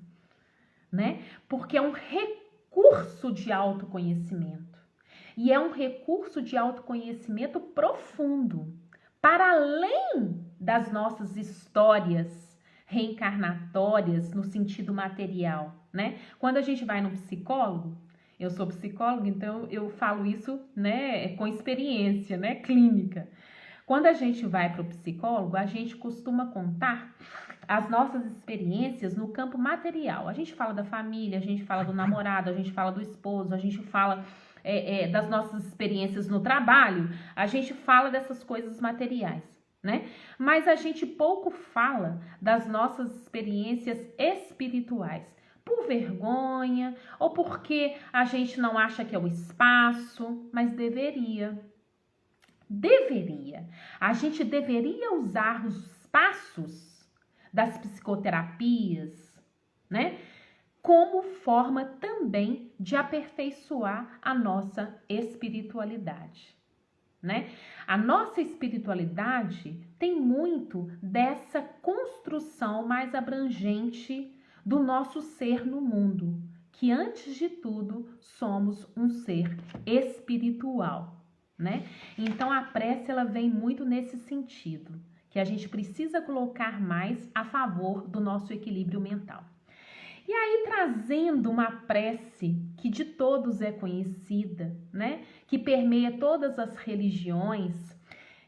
né? Porque é um recurso de autoconhecimento. E é um recurso de autoconhecimento profundo, para além das nossas histórias reencarnatórias no sentido material, né? Quando a gente vai no psicólogo, eu sou psicóloga, então eu falo isso, né, com experiência, né, clínica. Quando a gente vai para o psicólogo, a gente costuma contar as nossas experiências no campo material. A gente fala da família, a gente fala do namorado, a gente fala do esposo, a gente fala das nossas experiências no trabalho, a gente fala dessas coisas materiais, né? Mas a gente pouco fala das nossas experiências espirituais. Por vergonha ou porque a gente não acha que é o espaço, mas deveria. A gente deveria usar os espaços das psicoterapias, né? Como forma também de aperfeiçoar a nossa espiritualidade, né? A nossa espiritualidade tem muito dessa construção mais abrangente do nosso ser no mundo, que antes de tudo somos um ser espiritual, né? Então a prece ela vem muito nesse sentido, que a gente precisa colocar mais a favor do nosso equilíbrio mental. E aí trazendo uma prece que de todos é conhecida, né? Que permeia todas as religiões,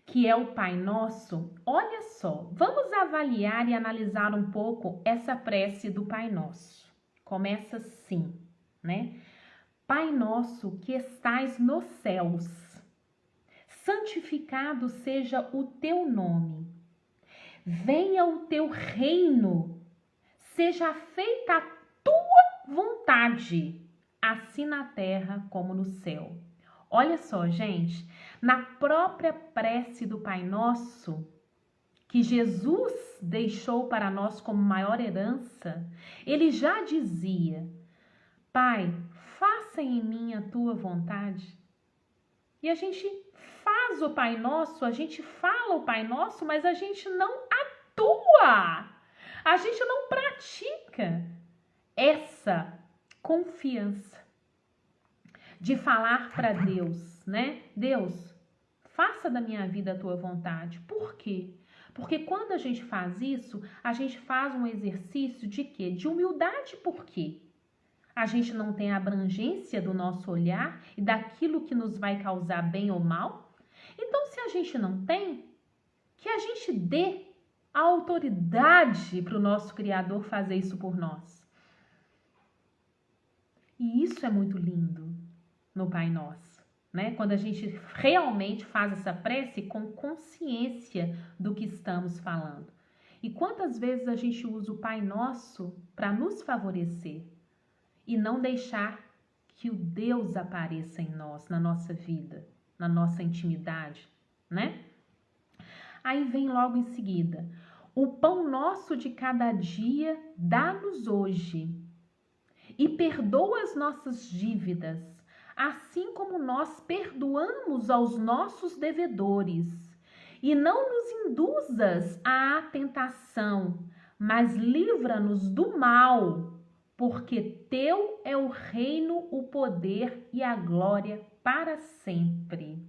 que é o Pai Nosso. Olha só, vamos avaliar e analisar um pouco essa prece do Pai Nosso. Começa assim, né? Pai nosso que estais nos céus, santificado seja o teu nome. Venha o teu reino, seja feita a tua vontade, assim na terra como no céu. Olha só, gente, na própria prece do Pai Nosso, que Jesus deixou para nós como maior herança, ele já dizia: Pai, faça em mim a tua vontade. E a gente faz o Pai Nosso, a gente fala o Pai Nosso, mas a gente não atua, a gente não pratica essa confiança de falar para Deus, né? Deus, faça da minha vida a tua vontade. Por quê? Porque quando a gente faz isso, a gente faz um exercício de quê? De humildade. Por quê? A gente não tem a abrangência do nosso olhar e daquilo que nos vai causar bem ou mal. Então, se a gente não tem, que a gente dê a autoridade para o nosso Criador fazer isso por nós. E isso é muito lindo no Pai Nosso, né? Quando a gente realmente faz essa prece com consciência do que estamos falando. E quantas vezes a gente usa o Pai Nosso para nos favorecer e não deixar que o Deus apareça em nós, na nossa vida, na nossa intimidade, né? Aí vem logo em seguida: o pão nosso de cada dia dá-nos hoje e perdoa as nossas dívidas, assim como nós perdoamos aos nossos devedores. E não nos induzas à tentação, mas livra-nos do mal, porque teu é o reino, o poder e a glória para sempre.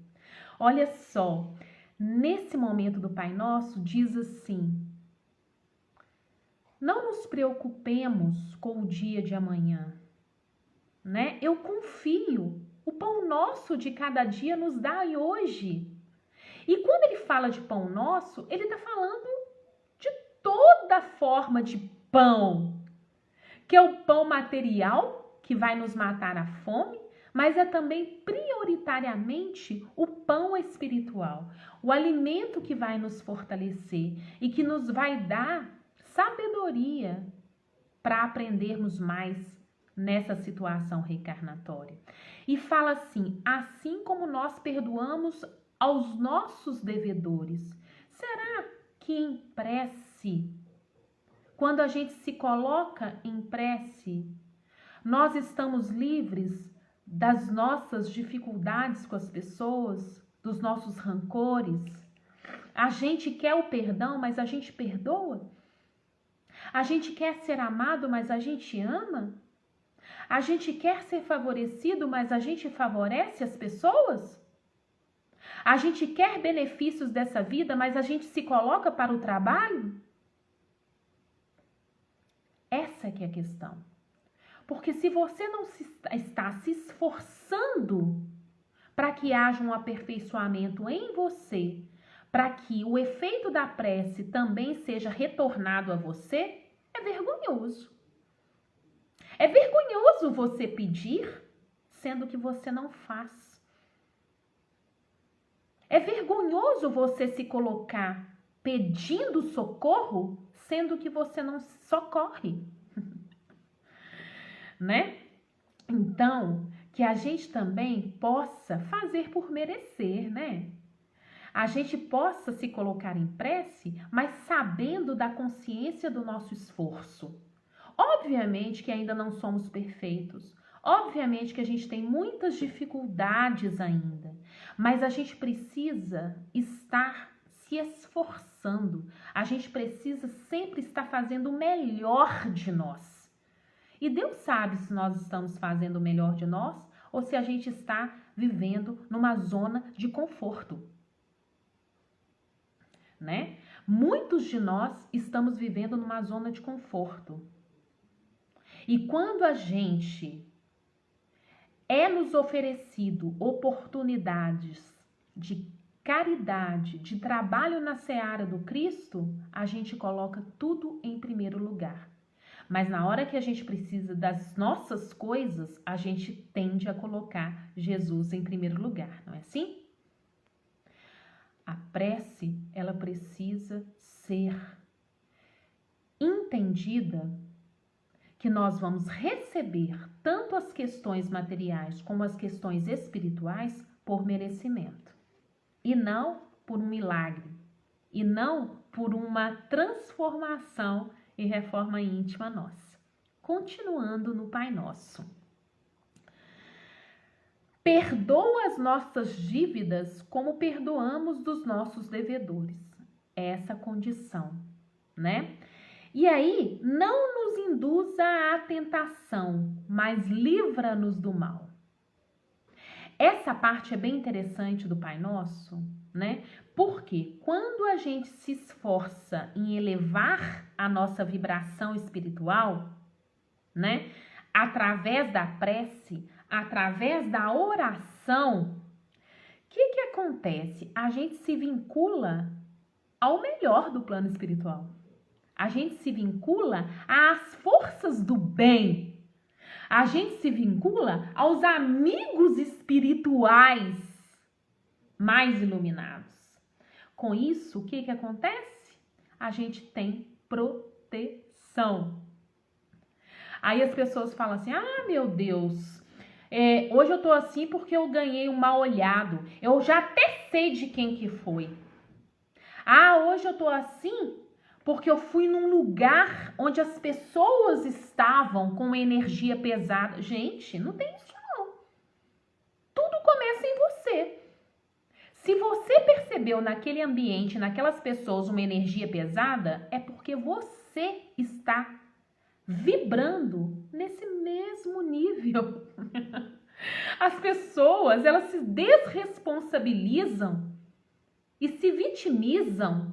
Olha só, nesse momento do Pai Nosso diz assim: não nos preocupemos com o dia de amanhã, né? Eu confio, o pão nosso de cada dia nos dai hoje. E quando ele fala de pão nosso, ele está falando de toda forma de pão, que é o pão material, que vai nos matar a fome, mas é também prioritariamente o pão espiritual, o alimento que vai nos fortalecer e que nos vai dar sabedoria para aprendermos mais nessa situação reencarnatória. E fala assim: assim como nós perdoamos aos nossos devedores. Será que em prece, quando a gente se coloca em prece, nós estamos livres das nossas dificuldades com as pessoas, dos nossos rancores? A gente quer o perdão, mas a gente perdoa? A gente quer ser amado, mas a gente ama? A gente quer ser favorecido, mas a gente favorece as pessoas? A gente quer benefícios dessa vida, mas a gente se coloca para o trabalho? Essa que é a questão. Porque se você não está se esforçando para que haja um aperfeiçoamento em você, para que o efeito da prece também seja retornado a você, é vergonhoso. É vergonhoso você pedir, sendo que você não faz. É vergonhoso você se colocar pedindo socorro, sendo que você não socorre. Né? Então, que a gente também possa fazer por merecer, né? A gente possa se colocar em prece, mas sabendo da consciência do nosso esforço. Obviamente que ainda não somos perfeitos. Obviamente que a gente tem muitas dificuldades ainda, mas a gente precisa estar se esforçando. A gente precisa sempre estar fazendo o melhor de nós. E Deus sabe se nós estamos fazendo o melhor de nós ou se a gente está vivendo numa zona de conforto, né? Muitos de nós estamos vivendo numa zona de conforto. E quando a gente nos oferecido oportunidades de caridade, de trabalho na seara do Cristo, a gente coloca tudo em primeiro lugar. Mas na hora que a gente precisa das nossas coisas, a gente tende a colocar Jesus em primeiro lugar, não é assim? A prece, ela precisa ser entendida que nós vamos receber tanto as questões materiais como as questões espirituais por merecimento. E não por um milagre. E não por uma transformação e reforma íntima nossa. Continuando no Pai Nosso. Perdoa as nossas dívidas como perdoamos dos nossos devedores. Essa condição, né? E aí, não nos induza à tentação, mas livra-nos do mal. Essa parte é bem interessante do Pai Nosso, né? Porque quando a gente se esforça em elevar a nossa vibração espiritual, né? Através da prece, através da oração, o que acontece? A gente se vincula ao melhor do plano espiritual. A gente se vincula às forças do bem. A gente se vincula aos amigos espirituais mais iluminados. Com isso, o que acontece? A gente tem proteção. Aí as pessoas falam assim, ah, meu Deus, hoje eu tô assim porque eu ganhei um mal olhado. Eu já até sei de quem que foi. Ah, hoje eu tô assim porque eu fui num lugar onde as pessoas estavam com energia pesada. Gente, não tem isso não. Tudo começa em você. Se você percebeu naquele ambiente, naquelas pessoas, uma energia pesada, é porque você está vibrando nesse mesmo nível. As pessoas, elas se desresponsabilizam e se vitimizam.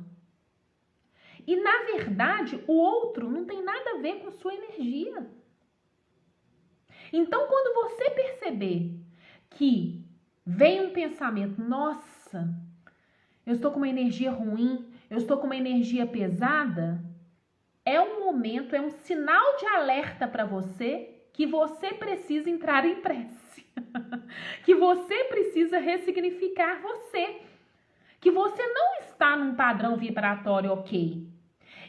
E, na verdade, o outro não tem nada a ver com sua energia. Então, quando você perceber que vem um pensamento, nossa, eu estou com uma energia ruim, eu estou com uma energia pesada, é um momento, é um sinal de alerta para você que você precisa entrar em prece. Que você precisa ressignificar você. Que você não está num padrão vibratório ok.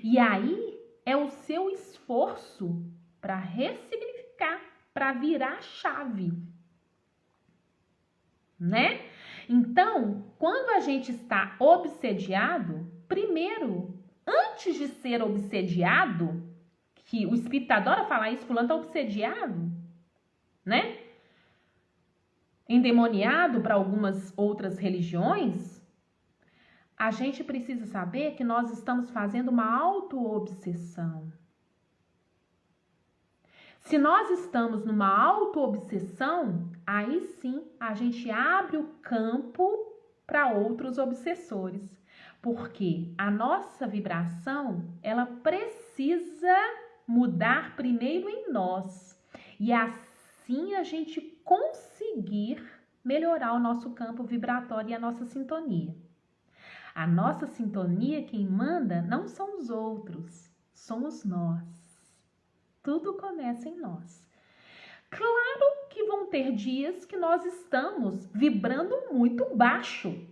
E aí é o seu esforço para ressignificar, para virar a chave, né? Então, quando a gente está obsediado, primeiro, antes de ser obsediado, que o espírito adora falar isso, fulano está obsediado, né? Endemoniado para algumas outras religiões, a gente precisa saber que nós estamos fazendo uma auto-obsessão. Se nós estamos numa auto-obsessão, aí sim a gente abre o campo para outros obsessores. Porque a nossa vibração, ela precisa mudar primeiro em nós. E assim a gente conseguir melhorar o nosso campo vibratório e a nossa sintonia. A nossa sintonia, quem manda, não são os outros, somos nós. Tudo começa em nós. Claro que vão ter dias que nós estamos vibrando muito baixo.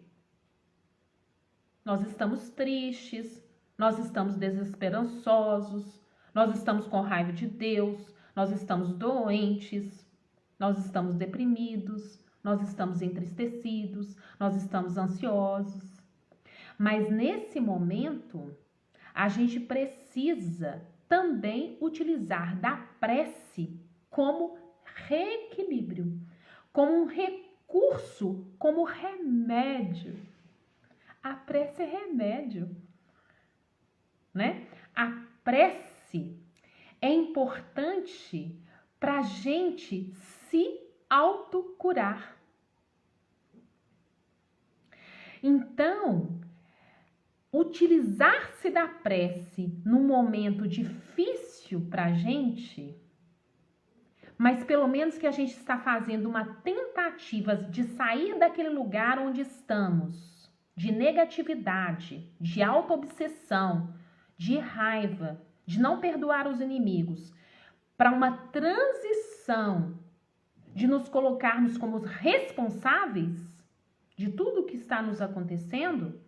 Nós estamos tristes, nós estamos desesperançosos, nós estamos com raiva de Deus, nós estamos doentes, nós estamos deprimidos, nós estamos entristecidos, nós estamos ansiosos. Mas nesse momento, a gente precisa também utilizar da prece como reequilíbrio, como um recurso, como remédio. A prece é remédio, né? A prece é importante para a gente se autocurar. Então, utilizar-se da prece num momento difícil para a gente, mas pelo menos que a gente está fazendo uma tentativa de sair daquele lugar onde estamos, de negatividade, de auto-obsessão, de raiva, de não perdoar os inimigos, para uma transição de nos colocarmos como responsáveis de tudo que está nos acontecendo,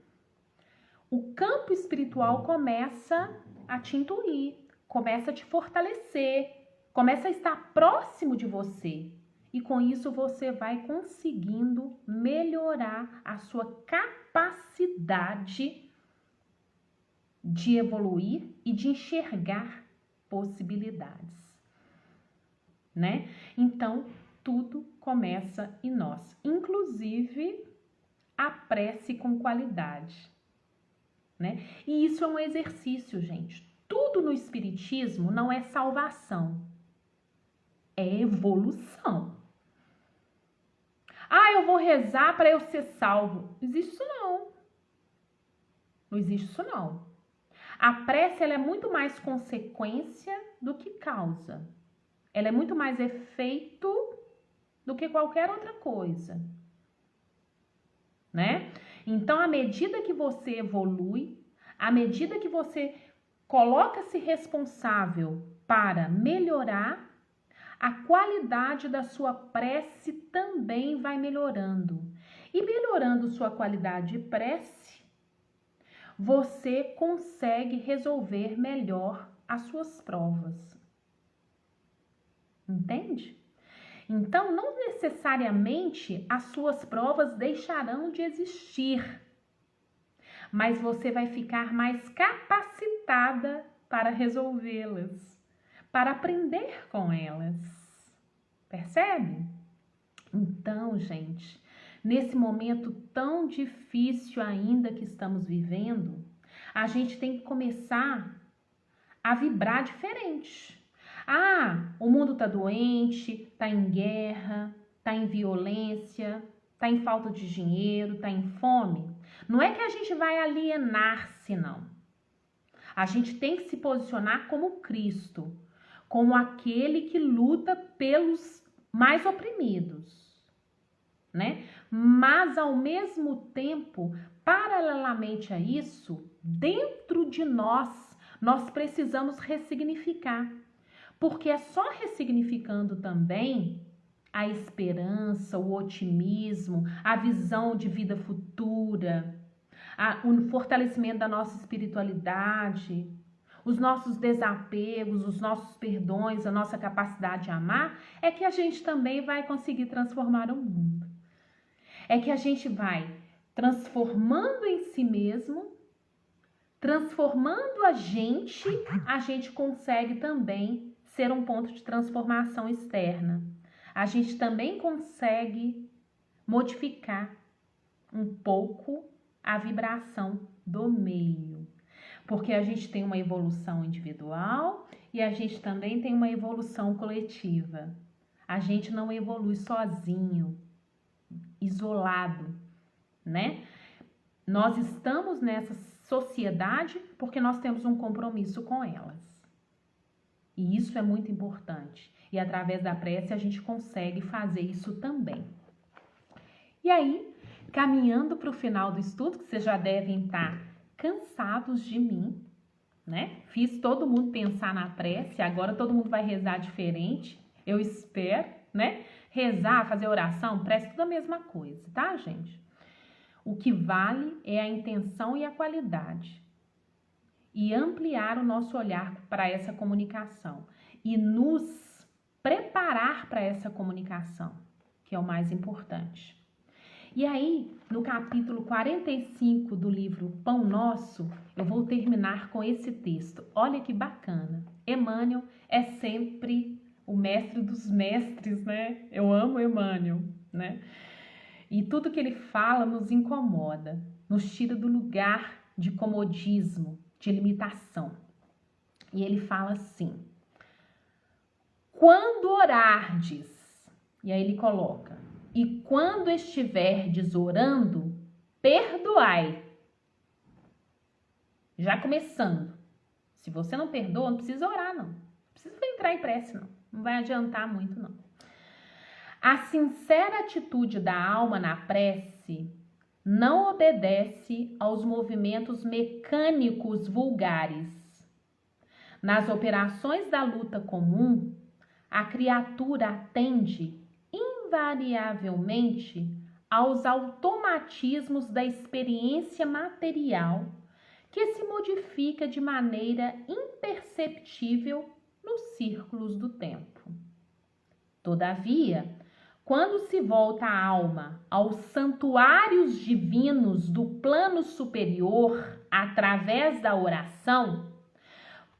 o campo espiritual começa a te intuir, começa a te fortalecer, começa a estar próximo de você. E com isso você vai conseguindo melhorar a sua capacidade de evoluir e de enxergar possibilidades, né? Então, tudo começa em nós, inclusive a prece com qualidade, né? E isso é um exercício, gente. Tudo no espiritismo não é salvação, é evolução. Ah, eu vou rezar para eu ser salvo. Não existe isso não. Não existe isso não. A prece ela é muito mais consequência do que causa. Ela é muito mais efeito do que qualquer outra coisa, né? Então, à medida que você evolui, à medida que você coloca-se responsável para melhorar, a qualidade da sua prece também vai melhorando. E melhorando sua qualidade de prece, você consegue resolver melhor as suas provas. Entende? Então, não necessariamente as suas provas deixarão de existir, mas você vai ficar mais capacitada para resolvê-las, para aprender com elas. Percebe? Então, gente, nesse momento tão difícil ainda que estamos vivendo, a gente tem que começar a vibrar diferente. Ah, o mundo tá doente, tá em guerra, tá em violência, tá em falta de dinheiro, tá em fome. Não é que a gente vai alienar-se, não. A gente tem que se posicionar como Cristo, como aquele que luta pelos mais oprimidos, né? Mas, ao mesmo tempo, paralelamente a isso, dentro de nós precisamos ressignificar. Porque é só ressignificando também a esperança, o otimismo, a visão de vida futura, o fortalecimento da nossa espiritualidade, os nossos desapegos, os nossos perdões, a nossa capacidade de amar, é que a gente também vai conseguir transformar o mundo. É que a gente vai transformando em si mesmo, transformando a gente consegue também ser um ponto de transformação externa. A gente também consegue modificar um pouco a vibração do meio. Porque a gente tem uma evolução individual e a gente também tem uma evolução coletiva. A gente não evolui sozinho, isolado, né? Nós estamos nessa sociedade porque nós temos um compromisso com elas. E isso é muito importante. E através da prece a gente consegue fazer isso também. E aí, caminhando para o final do estudo, que vocês já devem estar cansados de mim, né? Fiz todo mundo pensar na prece, agora todo mundo vai rezar diferente, eu espero, né? Rezar, fazer oração, prece, tudo a mesma coisa, tá, gente? O que vale é a intenção e a qualidade. E ampliar o nosso olhar para essa comunicação. E nos preparar para essa comunicação, que é o mais importante. E aí, no capítulo 45 do livro Pão Nosso, eu vou terminar com esse texto. Olha que bacana. Emmanuel é sempre o mestre dos mestres, né? Eu amo Emmanuel, né? E tudo que ele fala nos incomoda, nos tira do lugar de comodismo, de limitação. E ele fala assim: quando orardes, e aí ele coloca, e quando estiverdes orando, perdoai. Já começando. Se você não perdoa, não precisa orar, não. Não precisa entrar em prece, não. Não vai adiantar muito, não. A sincera atitude da alma na prece não obedece aos movimentos mecânicos vulgares. Nas operações da luta comum, a criatura atende invariavelmente aos automatismos da experiência material que se modifica de maneira imperceptível nos círculos do tempo. Todavia, quando se volta a alma aos santuários divinos do plano superior através da oração,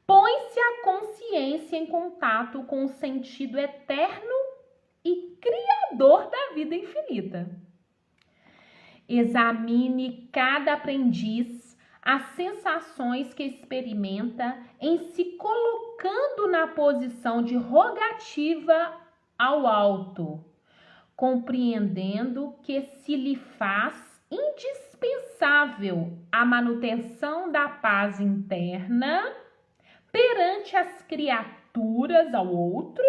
põe-se a consciência em contato com o sentido eterno e criador da vida infinita. Examine cada aprendiz as sensações que experimenta em se colocando na posição de rogativa ao alto, compreendendo que se lhe faz indispensável a manutenção da paz interna perante as criaturas ao outro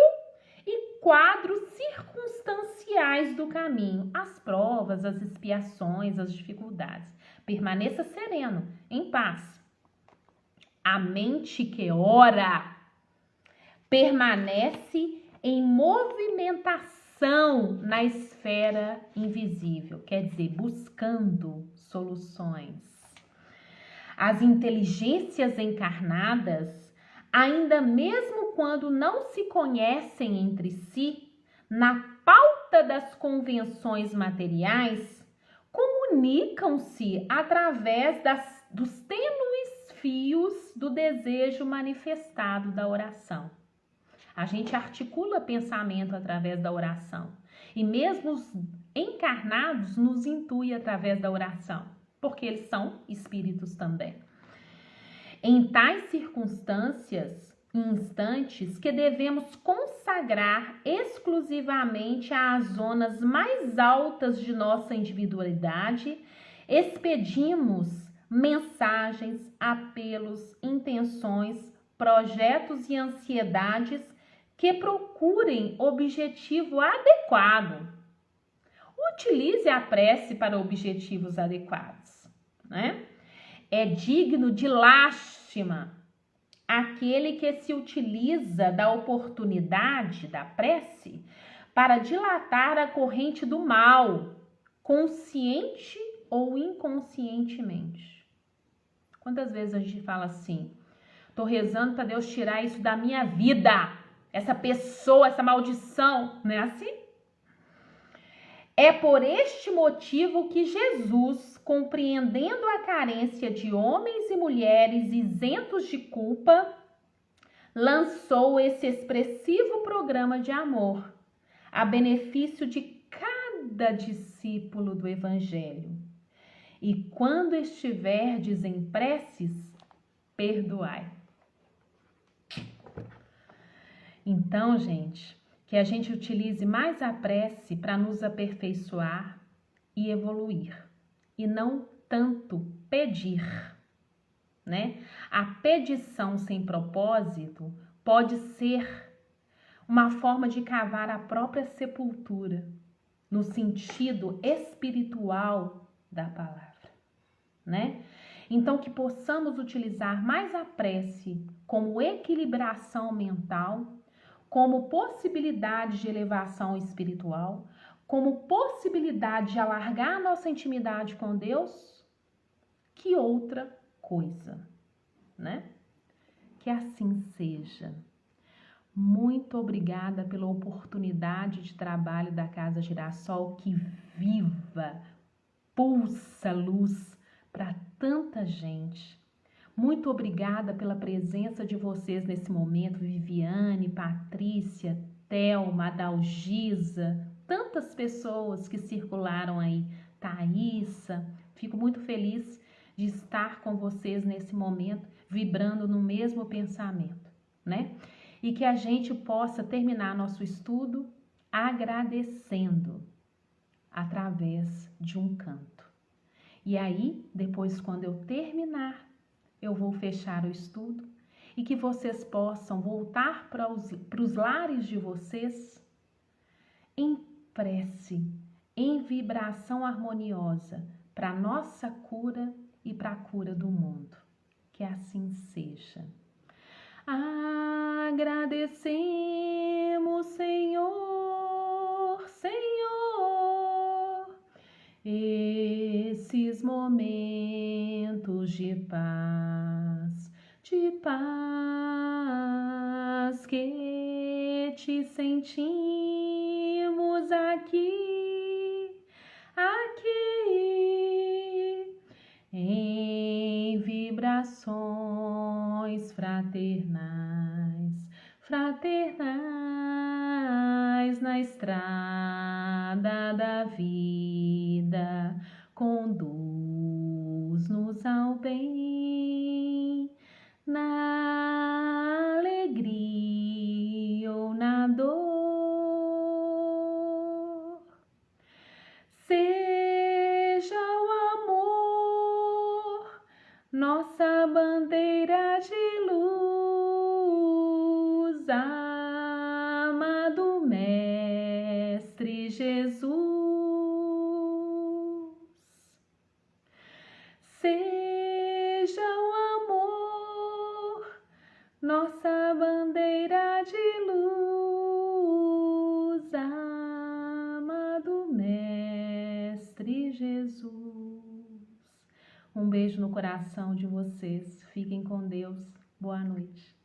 e quadros circunstanciais do caminho, as provas, as expiações, as dificuldades. Permaneça sereno, em paz. A mente que ora permanece em movimentação na esfera invisível, quer dizer, buscando soluções. As inteligências encarnadas, ainda mesmo quando não se conhecem entre si, na pauta das convenções materiais, comunicam-se através dos tênues fios do desejo manifestado da oração. A gente articula pensamento através da oração. E mesmo os encarnados nos intuem através da oração, porque eles são espíritos também. Em tais circunstâncias e instantes que devemos consagrar exclusivamente às zonas mais altas de nossa individualidade, expedimos mensagens, apelos, intenções, projetos e ansiedades que procurem objetivo adequado. Utilize a prece para objetivos adequados, né? É digno de lástima aquele que se utiliza da oportunidade da prece para dilatar a corrente do mal, consciente ou inconscientemente. Quantas vezes a gente fala assim: tô rezando para Deus tirar isso da minha vida, essa pessoa, essa maldição, não é assim? É por este motivo que Jesus, compreendendo a carência de homens e mulheres isentos de culpa, lançou esse expressivo programa de amor a benefício de cada discípulo do Evangelho. E quando estiverdes em preces, perdoai. Então, gente, que a gente utilize mais a prece para nos aperfeiçoar e evoluir, e não tanto pedir, né? A pedição sem propósito pode ser uma forma de cavar a própria sepultura, no sentido espiritual da palavra, né? Então, que possamos utilizar mais a prece como equilibração mental, como possibilidade de elevação espiritual, como possibilidade de alargar a nossa intimidade com Deus, que outra coisa, né? Que assim seja. Muito obrigada pela oportunidade de trabalho da Casa Girassol, que viva, pulsa luz para tanta gente. Muito obrigada pela presença de vocês nesse momento, Viviane, Patrícia, Thelma, Adalgisa, tantas pessoas que circularam aí, Thaísa. Fico muito feliz de estar com vocês nesse momento, vibrando no mesmo pensamento, né? E que a gente possa terminar nosso estudo agradecendo através de um canto. E aí, depois, quando eu terminar, eu vou fechar o estudo e que vocês possam voltar para os lares de vocês em prece, em vibração harmoniosa para a nossa cura e para a cura do mundo. Que assim seja. Agradecemos, Senhor, Senhor, esses momentos de paz que te sentimos aqui, em vibrações fraternais na estrada da vida, conduz-nos ao bem, na alegria ou na dor. Seja o amor nossa bandeira de luz, amado Mestre Jesus. Seja o amor nossa bandeira de luz, amado Mestre Jesus. Um beijo no coração de vocês. Fiquem com Deus. Boa noite.